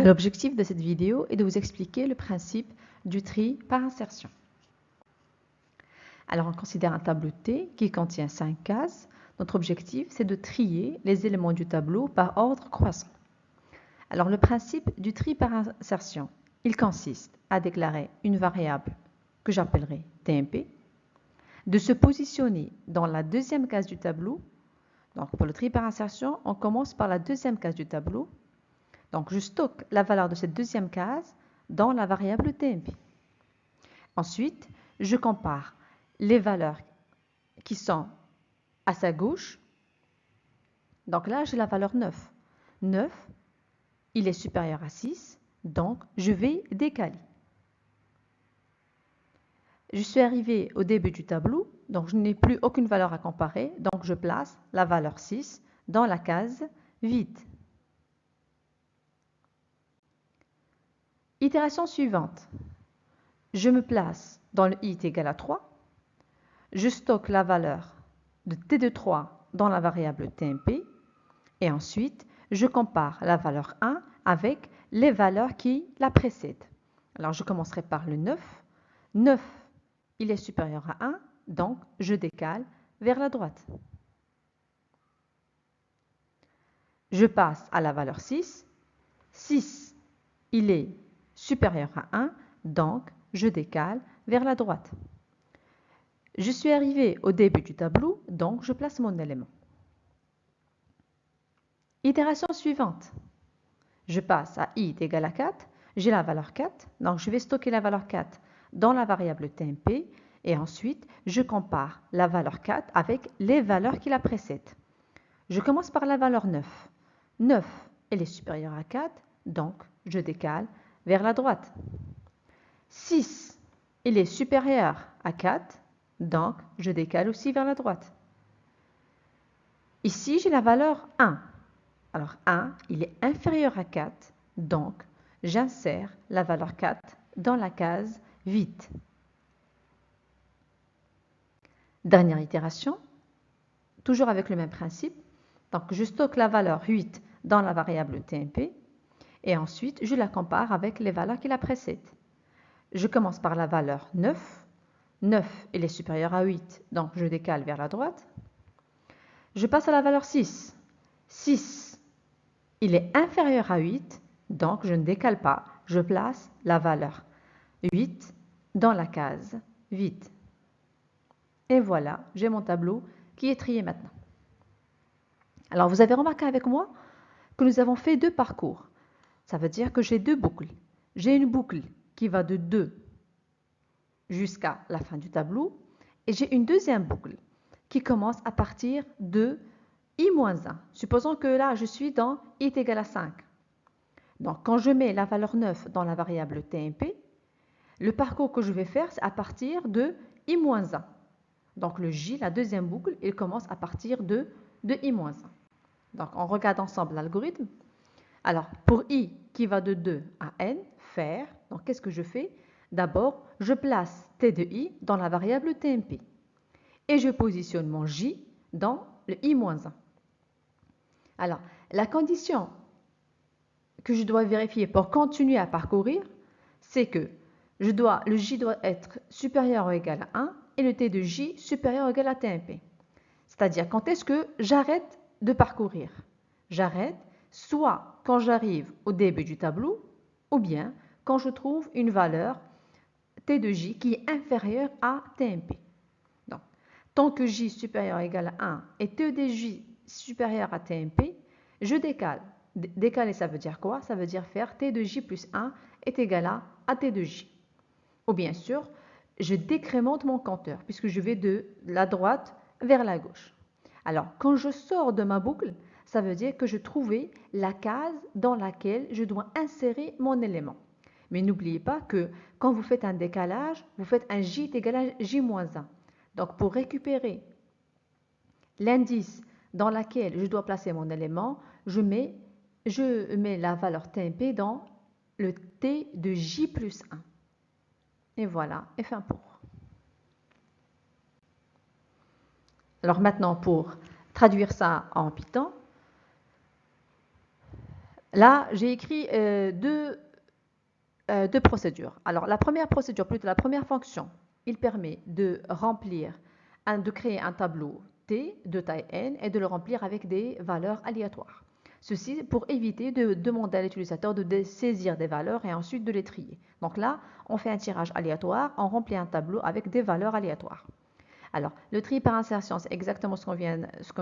L'objectif de cette vidéo est de vous expliquer le principe du tri par insertion. Alors, on considère un tableau T qui contient 5 cases. Notre objectif, c'est de trier les éléments du tableau par ordre croissant. Alors, le principe du tri par insertion, il consiste à déclarer une variable que j'appellerai TMP, de se positionner dans la deuxième case du tableau. Donc, pour le tri par insertion, on commence par la deuxième case du tableau. Donc, je stocke la valeur de cette deuxième case dans la variable TMP. Ensuite, je compare les valeurs qui sont à sa gauche. Donc là, j'ai la valeur 9. 9, il est supérieur à 6, donc je vais décaler. Je suis arrivé au début du tableau, donc je n'ai plus aucune valeur à comparer, donc je place la valeur 6 dans la case vide. Itération suivante. Je me place dans le i est égal à 3. Je stocke la valeur de t de 3 dans la variable TMP. Et ensuite, je compare la valeur 1 avec les valeurs qui la précèdent. Alors, je commencerai par le 9. 9, il est supérieur à 1, donc je décale vers la droite. Je passe à la valeur 6. 6, il est supérieur à 1, donc je décale vers la droite. Je suis arrivé au début du tableau, donc je place mon élément. Itération suivante. Je passe à i est égal à 4, j'ai la valeur 4, donc je vais stocker la valeur 4 dans la variable TMP et ensuite je compare la valeur 4 avec les valeurs qui la précèdent. Je commence par la valeur 9. 9, elle est supérieure à 4, donc je décale vers la droite. 6, il est supérieur à 4, donc je décale aussi vers la droite. Ici, j'ai la valeur 1. Alors 1, il est inférieur à 4, donc j'insère la valeur 4 dans la case vide. Dernière itération, toujours avec le même principe. Donc je stocke la valeur 8 dans la variable TMP et ensuite je la compare avec les valeurs qui la précèdent. Je commence par la valeur 9. 9, il est supérieur à 8, donc je décale vers la droite. Je passe à la valeur 6. 6, il est inférieur à 8, donc je ne décale pas, je place la valeur 8 dans la case vide. Et voilà, j'ai mon tableau qui est trié maintenant. Alors vous avez remarqué avec moi que nous avons fait deux parcours. Ça veut dire que j'ai deux boucles. J'ai une boucle qui va de 2 jusqu'à la fin du tableau et j'ai une deuxième boucle qui commence à partir de i-1. Supposons que là, je suis dans i est égal à 5. Donc, quand je mets la valeur 9 dans la variable TMP, le parcours que je vais faire, c'est à partir de i-1. Donc, le J, la deuxième boucle, il commence à partir de i-1. Donc, on regarde ensemble l'algorithme. Alors, pour i qui va de 2 à n, faire, donc qu'est-ce que je fais? D'abord, je place t de i dans la variable TMP. Et je positionne mon J dans le i-1. Alors, la condition que je dois vérifier pour continuer à parcourir, c'est que le J doit être supérieur ou égal à 1 et le T de J supérieur ou égal à TMP. C'est-à-dire, quand est-ce que j'arrête de parcourir? J'arrête soit quand j'arrive au début du tableau, ou bien quand je trouve une valeur T de J qui est inférieure à TMP. Donc, tant que J supérieur ou égal à 1 et T de J supérieur à TMP, je décale. Décaler, ça veut dire quoi? Ça veut dire faire T de J plus 1 est égal à T de J. Ou bien sûr, je décrémente mon compteur puisque je vais de la droite vers la gauche. Alors, quand je sors de ma boucle, ça veut dire que je trouvais la case dans laquelle je dois insérer mon élément. Mais n'oubliez pas que quand vous faites un décalage, vous faites un J est égal à J-1. Donc, pour récupérer l'indice dans lequel je dois placer mon élément, je mets la valeur TMP dans le T de J plus 1. Et voilà, et fin pour. Alors maintenant, pour traduire ça en Python, Là, j'ai écrit deux procédures. Alors, la première procédure, plutôt la première fonction, il permet de remplir, de créer un tableau T de taille n et de le remplir avec des valeurs aléatoires. Ceci pour éviter de demander à l'utilisateur de saisir des valeurs et ensuite de les trier. Donc là, on fait un tirage aléatoire, on remplit un tableau avec des valeurs aléatoires. Alors, le tri par insertion, c'est exactement ce qu'on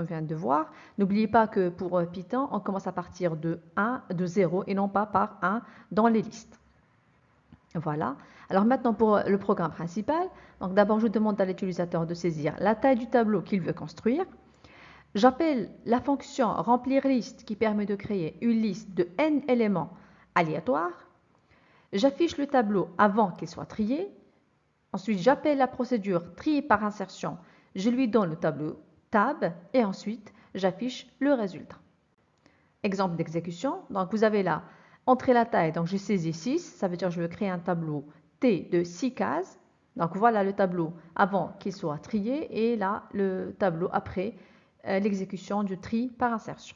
vient de voir. N'oubliez pas que pour Python, on commence à partir de 1, de 0 et non pas par 1 dans les listes. Voilà. Alors maintenant pour le programme principal, donc d'abord je demande à l'utilisateur de saisir la taille du tableau qu'il veut construire. J'appelle la fonction remplir liste qui permet de créer une liste de n éléments aléatoires. J'affiche le tableau avant qu'il soit trié. Ensuite, j'appelle la procédure tri par insertion. Je lui donne le tableau tab et ensuite j'affiche le résultat. Exemple d'exécution. Donc vous avez là, entrer la taille, donc j'ai saisi 6, ça veut dire que je veux créer un tableau T de 6 cases. Donc voilà le tableau avant qu'il soit trié et là le tableau après l'exécution du tri par insertion.